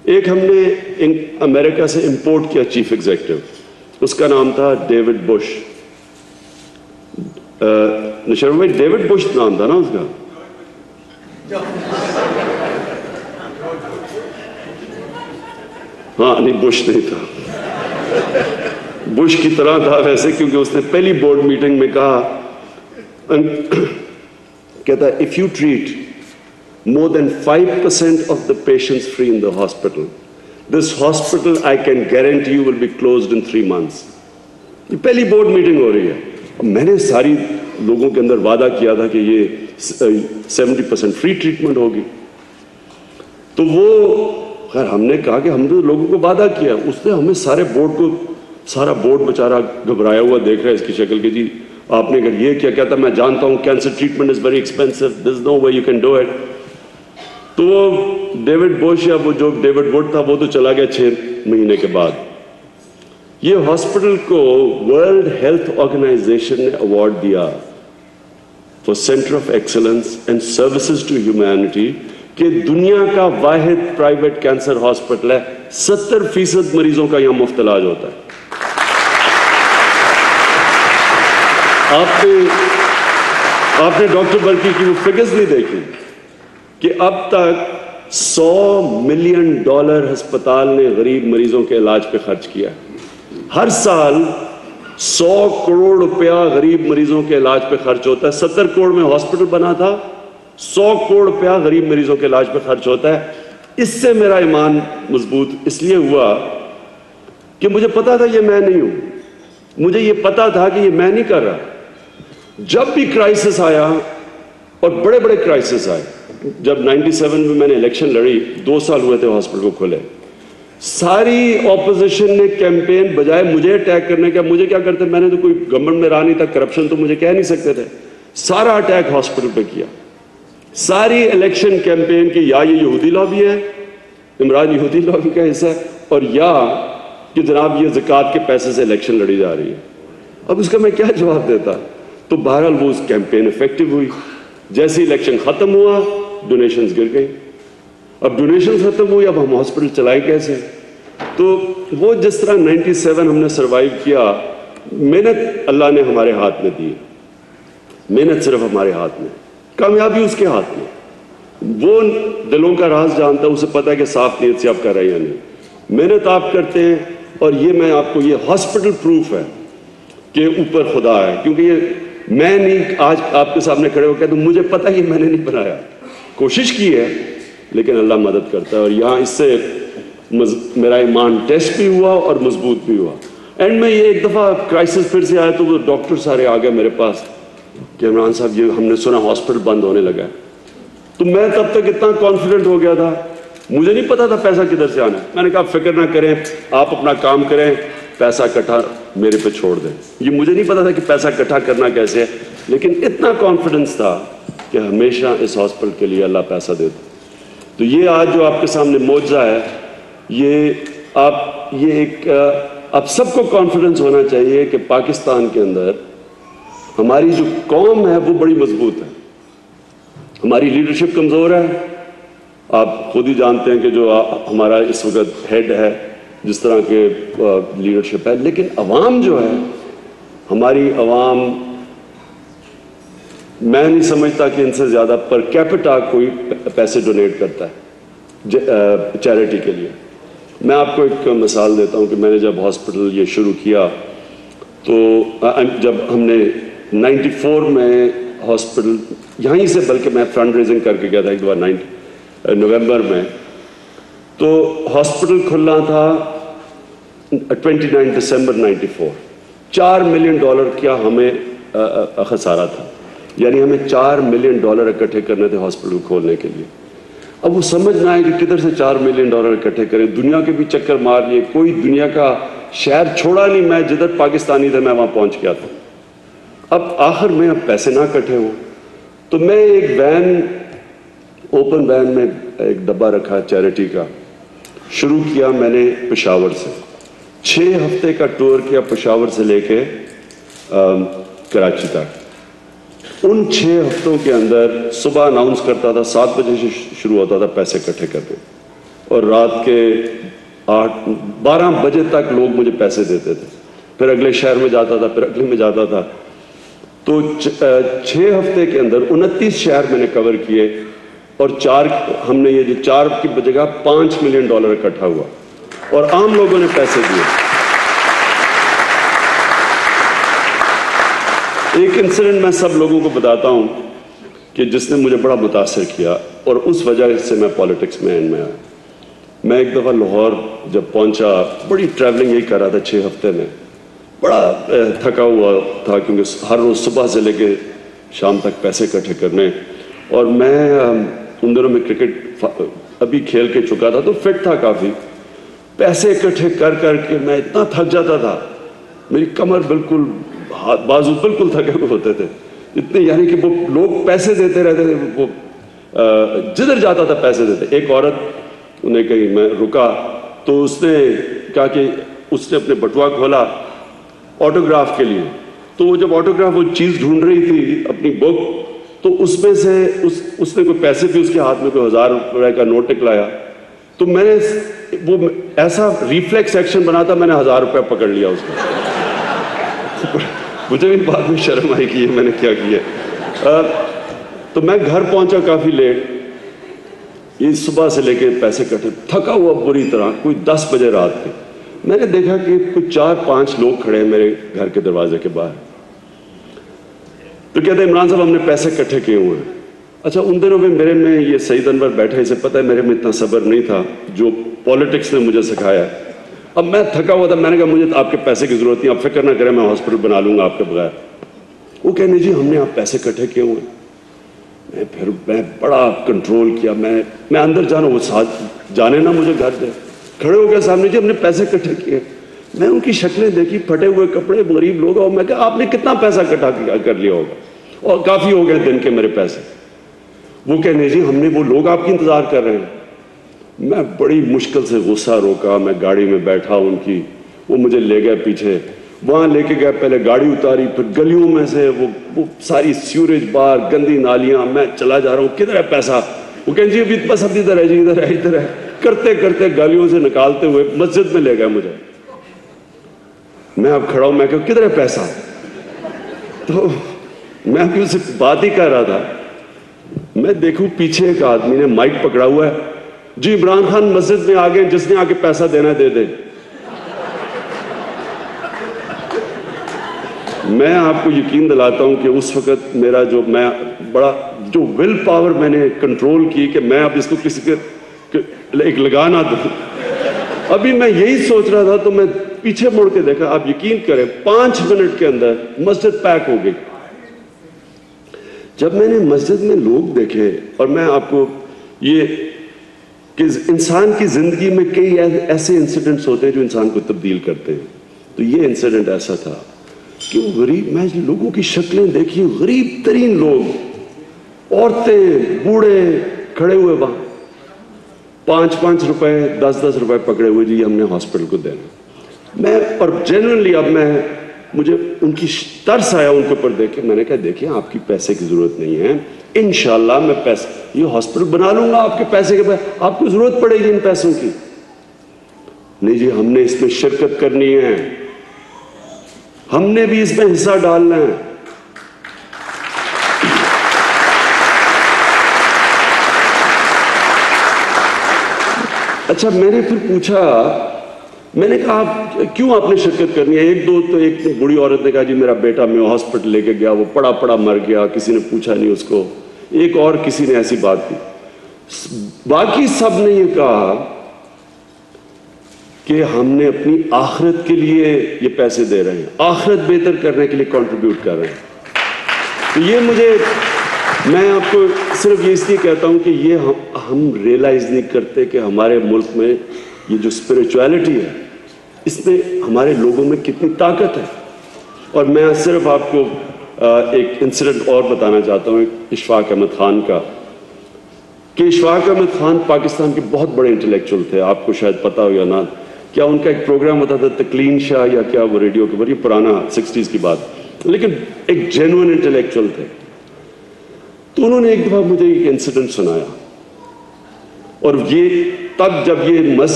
ایک ہم نے امریکہ سے امپورٹ کیا چیف ایگزیکٹو، اس کا نام تھا ڈیوڈ بش. نشر بھائی ڈیوڈ بش نام تھا نا اس کا؟ ہاں نہیں، بش نہیں تھا، بش کی طرح تھا ویسے، کیونکہ اس نے پہلی بورڈ میٹنگ میں کہا، کہتا ہے if you treat more than 5% of the patients free in the hospital, this hospital I can guarantee you will be closed in 3 months. یہ پہلی بورڈ میٹنگ ہو رہی ہے، میں نے ساری لوگوں کے اندر وعدہ کیا تھا کہ یہ 70% فری ٹریٹمنٹ ہوگی. تو وہ خیر ہم نے کہا کہ ہم نے لوگوں کو وعدہ کیا. اس نے ہمیں سارا بورڈ بیچارہ گھبرایا ہوا دیکھ رہا ہے اس کی شکل کے، جی آپ نے اگر یہ کیا کہتا میں جانتا ہوں cancer treatment is very expensive, there is no way you can do it. تو وہ ڈیوڈ بش یا وہ جو ڈیوڈ وڈ تھا وہ تو چلا گیا 6 مہینے کے بعد. یہ ہاسپٹل کو ورلڈ ہیلتھ آرگنائزیشن نے ایوارڈ دیا for centre of excellence and services to humanity کہ دنیا کا واحد پرائیویٹ کینسر ہاسپٹل ہے، 70% مریضوں کا یہاں مفت علاج ہوتا ہے. آپ نے ڈاکٹر برکی کی وہ فگرز نہیں دیکھی کہ اب تک $100 ملین ہسپتال نے غریب مریضوں کے علاج پہ خرچ کیا. ہر سال 100 کروڑ روپیہ غریب مریضوں کے علاج پہ خرچ ہوتا ہے. 70 کروڑ میں ہاسپٹل بنا تھا، 100 کروڑ روپیہ غریب مریضوں کے علاج پہ خرچ ہوتا ہے. اس سے میرا ایمان مضبوط اس لیے ہوا کہ مجھے پتا تھا یہ میں نہیں ہوں، مجھے یہ پتا تھا کہ یہ میں نہیں کر رہا. جب بھی کرائسس آیا، اور بڑے بڑے کرائسس آئے، جب 97 میں میں نے الیکشن لڑی، 2 سال ہوئے تھے ہاسپٹل کو کھلے، ساری اپوزیشن نے کیمپین بجائے مجھے اٹیک کرنے کا، مجھے کیا کرتے، میں نے تو کوئی گورنمنٹ میں رہا نہیں تھا، کرپشن تو مجھے کہہ نہیں سکتے تھے، سارا اٹیک ہاسپٹل پہ کیا. ساری الیکشن کیمپین کی یا یہ یہودی لابی ہے، عمران یہودی لابی کا حصہ ہے، اور یا کہ جناب یہ زکوٰۃ کے پیسے سے الیکشن لڑی جا رہی ہے. اب اس کا میں کیا جواب دیتا؟ تو بہرحال وہ اس کیمپین افیکٹو ہوئی. جیسے الیکشن ختم ہوا ڈونیشنز گر گئی. اب ڈونیشنز ختم ہوئی، اب ہم ہاسپٹل چلائے کیسے؟ تو وہ جس طرح 97 ہم نے سروائیو کیا، محنت اللہ نے ہمارے ہاتھ میں دی، محنت صرف ہمارے ہاتھ میں، کامیابی اس کے ہاتھ میں. وہ دلوں کا راز جانتا ہے، اسے پتہ ہے کہ صاف نیت سے آپ کر رہے ہیں یا نہیں. محنت آپ کرتے ہیں، اور یہ میں آپ کو یہ ہاسپٹل پروف ہے کہ اوپر خدا ہے. کیونکہ یہ میں نہیں آج آپ کے سامنے کھڑے ہو کے تو مجھے پتہ یہ میں نے نہیں بنایا، کوشش کی ہے لیکن اللہ مدد کرتا ہے. اور یہاں اس سے میرا ایمان ٹیسٹ بھی ہوا اور مضبوط بھی ہوا. اینڈ میں یہ ایک دفعہ کرائسس پھر سے آیا تو وہ ڈاکٹر سارے آ گئے میرے پاس کہ عمران صاحب یہ ہم نے سنا ہاسپٹل بند ہونے لگا ہے. تو میں تب تک اتنا کانفیڈنٹ ہو گیا تھا، مجھے نہیں پتا تھا پیسہ کدھر سے آنا ہے. میں نے کہا فکر نہ کریں، آپ اپنا کام کریں، پیسہ اکٹھا میرے پہ چھوڑ دیں. یہ مجھے نہیں پتا تھا کہ پیسہ اکٹھا کرنا کیسے ہے، لیکن اتنا کانفیڈنس تھا کہ ہمیشہ اس ہاسپٹل کے لیے اللہ پیسہ دیتا. تو یہ آج جو آپ کے سامنے معجزہ ہے، یہ ایک آپ سب کو کانفیڈنس ہونا چاہیے کہ پاکستان کے اندر ہماری جو قوم ہے وہ بڑی مضبوط ہے. ہماری لیڈرشپ کمزور ہے، آپ خود ہی جانتے ہیں کہ جو ہمارا اس وقت ہیڈ ہے جس طرح کے لیڈرشپ ہے، لیکن عوام جو ہے، ہماری عوام، میں نہیں سمجھتا کہ ان سے زیادہ پر کیپٹا کوئی پیسے ڈونیٹ کرتا ہے چیریٹی کے لیے. میں آپ کو ایک مثال دیتا ہوں کہ میں نے جب ہاسپٹل یہ شروع کیا تو جب ہم نے 94 میں ہاسپٹل یہیں سے، بلکہ میں فنڈ ریزنگ کر کے گیا تھا ایک بار نومبر میں، تو ہاسپٹل کھلنا تھا 29 دسمبر 94. $4 ملین کیا ہمیں خسارہ تھا، یعنی ہمیں $4 ملین اکٹھے کرنے تھے ہاسپٹل کھولنے کے لیے. اب وہ سمجھ نہ آئے کہ کدھر سے $4 ملین اکٹھے کریں. دنیا کے بھی چکر مار لیے، کوئی دنیا کا شہر چھوڑا نہیں، میں جدھر پاکستانی تھے میں وہاں پہنچ گیا تھا. اب آخر میں اب پیسے نہ اکٹھے ہوں تو میں ایک وین، اوپن وین میں ایک ڈبہ رکھا چیریٹی کا، شروع کیا میں نے پشاور سے. 6 ہفتے کا ٹور کیا پشاور سے لے کے کراچی تک. ان 6 ہفتوں کے اندر صبح اناؤنس کرتا تھا، 7 بجے سے شروع ہوتا تھا پیسے اکٹھے کرنے. اور رات کے 12 بجے تک لوگ مجھے پیسے دیتے تھے. پھر اگلے شہر میں جاتا تھا, پھر اگلے میں جاتا تھا. تو 6 ہفتے کے اندر 29 شہر میں نے کور کیے, اور ہم نے یہ جو 4 کی جگہ $5 ملین اکٹھا ہوا, اور عام لوگوں نے پیسے دیے. ایک انسیڈنٹ میں سب لوگوں کو بتاتا ہوں کہ جس نے مجھے بڑا متاثر کیا, اور اس وجہ سے میں پالیٹکس میں آیا. میں ایک دفعہ لاہور جب پہنچا, بڑی ٹریولنگ یہی کر رہا تھا 6 ہفتے میں, بڑا تھکا ہوا تھا کیونکہ ہر روز صبح سے لے کے شام تک پیسے اکٹھے کرنے. اور میں ان دنوں میں کرکٹ ابھی کھیل کے چکا تھا تو فٹ تھا کافی. پیسے اکٹھے کر کر کے میں اتنا تھک جاتا تھا, میری کمر بالکل, بازو بالکل تھکے ہوئے ہوتے تھے اتنے, یعنی کہ وہ لوگ پیسے دیتے رہتے تھے, وہ جدھر جاتا تھا پیسے دیتے. ایک عورت انہیں کہیں, میں رکا تو اس نے کہا کہ اس نے اپنے بٹوا کھولا آٹوگراف کے لیے, تو وہ جب آٹوگراف وہ چیز ڈھونڈ رہی تھی اپنی بک, تو اس میں سے اس نے کوئی پیسے بھی اس کے ہاتھ میں کوئی $1000 کا نوٹ نکلایا. تو میں نے وہ ایسا ریفلیکس ایکشن بنا تھا, میں نے $1000 پکڑ لیا اس کو. مجھے بھی بعد میں شرم آئی کہ یہ میں نے کیا کیا. تو میں گھر پہنچا کافی لیٹ, یہ صبح سے لے کے پیسے کٹے, تھکا ہوا بری طرح, کوئی 10 بجے رات کے. میں نے دیکھا کہ کچھ 4-5 لوگ کھڑے ہیں میرے گھر کے دروازے کے باہر. تو کہتے ہیں عمران صاحب ہم نے پیسے اکٹھے کیے ہوئے ہیں. اچھا, ان دنوں میں میرے میں یہ سعید انور بیٹھے, اسے پتہ ہے میرے میں اتنا صبر نہیں تھا جو پالیٹکس نے مجھے سکھایا. اب میں تھکا ہوا تھا, میں نے کہا مجھے آپ کے پیسے کی ضرورت نہیں, آپ فکر نہ کریں, میں ہاسپٹل بنا لوں گا آپ کے بغیر. وہ کہنے جی ہم نے آپ پیسے اکٹھے کیے ہوئے. میں بڑا کنٹرول کیا, میں اندر جانا, وہ ساتھ جانے نہ مجھے گھر دے. کھڑے ہو گئے سامنے, جی ہم نے پیسے اکٹھے کیے. میں ان کی شکلیں دیکھی, پھٹے ہوئے کپڑے, غریب لوگ, اور میں کہا آپ نے کتنا پیسہ اکٹھا کر لیا ہوگا, اور کافی ہو گئے دن کے میرے پیسے. وہ کہنے جی ہم نے, وہ لوگ آپ کی انتظار کر رہے ہیں. میں بڑی مشکل سے غصہ روکا, میں گاڑی میں بیٹھا ان کی, وہ مجھے لے گئے پیچھے, وہاں لے کے گئے, پہلے گاڑی اتاری, پھر گلیوں میں سے وہ ساری سیوریج بار, گندی نالیاں, میں چلا جا رہا ہوں, کدھر ہے پیسہ. وہ کہیں جی ابھی بس اب ادھر ہے جی, ادھر ہے, ادھر ہے, کرتے کرتے گالیوں سے نکالتے ہوئے مسجد میں لے گئے مجھے. میں اب کھڑا ہوں, میں کہوں کدھر ہے پیسہ. تو میں ابھی اسے بات ہی کر رہا تھا, میں دیکھوں پیچھے ایک آدمی نے مائک پکڑا ہوا ہے, جی عمران خان مسجد میں آ گئے, جس نے آ کے پیسہ دینا دے دے. میں آپ کو یقین دلاتا ہوں کہ اس وقت میرا جو ول پاور میں نے کنٹرول کی کہ میں اب اس کو کسی کے ایک لگا نہ دوں. ابھی میں یہی سوچ رہا تھا تو میں پیچھے مڑ کے دیکھا, آپ یقین کریں 5 منٹ کے اندر مسجد پیک ہو گئی. جب میں نے مسجد میں لوگ دیکھے, اور میں آپ کو یہ کہ انسان کی زندگی میں کئی ایسے انسیڈنٹس ہوتے ہیں جو انسان کو تبدیل کرتے ہیں, تو یہ انسیڈنٹ ایسا تھا کہ وہ غریب, میں لوگوں کی شکلیں دیکھی, غریب ترین لوگ, عورتیں, بوڑھے کھڑے ہوئے وہاں, $5 $10 پکڑے ہوئے, جی ہم نے ہاسپٹل کو دینا. میں اور جنرلی اب مجھے ان کی ترس آیا ان کے اوپر دیکھ کے. میں نے کہا دیکھیں آپ کی پیسے کی ضرورت نہیں ہے, انشاءاللہ میں پیسے یہ ہاسپٹل بنا لوں گا آپ کے پیسے کے, آپ کو ضرورت پڑے گی ان پیسوں کی. نہیں جی ہم نے اس میں شرکت کرنی ہے, ہم نے بھی اس میں حصہ ڈالنا ہے. اچھا, میں نے پھر پوچھا, میں نے کہا کیوں آپ نے شرکت کرنی ہے. ایک بڑی عورت نے کہا جی میرا بیٹا میں ہاسپٹل لے کے گیا, وہ پڑا مر گیا, کسی نے پوچھا نہیں اس کو. ایک اور کسی نے ایسی بات کی. باقی سب نے یہ کہا کہ ہم نے اپنی آخرت کے لیے یہ پیسے دے رہے ہیں, آخرت بہتر کرنے کے لیے کنٹریبیوٹ کر رہے ہیں. تو یہ میں آپ کو صرف یہ اس لیے کہتا ہوں کہ یہ ہم ریئلائز نہیں کرتے کہ ہمارے ملک میں یہ جو اسپریچویلٹی ہے, اس میں ہمارے لوگوں میں کتنی طاقت ہے. اور میں صرف آپ کو ایک انسیڈنٹ اور بتانا چاہتا ہوں اشفاق احمد خان کا, کہ اشفاق احمد خان پاکستان کے بہت بڑے انٹلیکچوئل تھے. آپ کو شاید پتا ہو یا نہ, کیا ان کا ایک پروگرام ہوتا تھا تکلین شاہ یا کیا, وہ ریڈیو کے اوپر, یہ پرانا 60s کی بات, لیکن ایک جینوئن انٹلیکچوئل تھے. تو انہوں نے ایک دفعہ مجھے ایک انسیڈنٹ سنایا, اور یہ تب جب یہ مسجد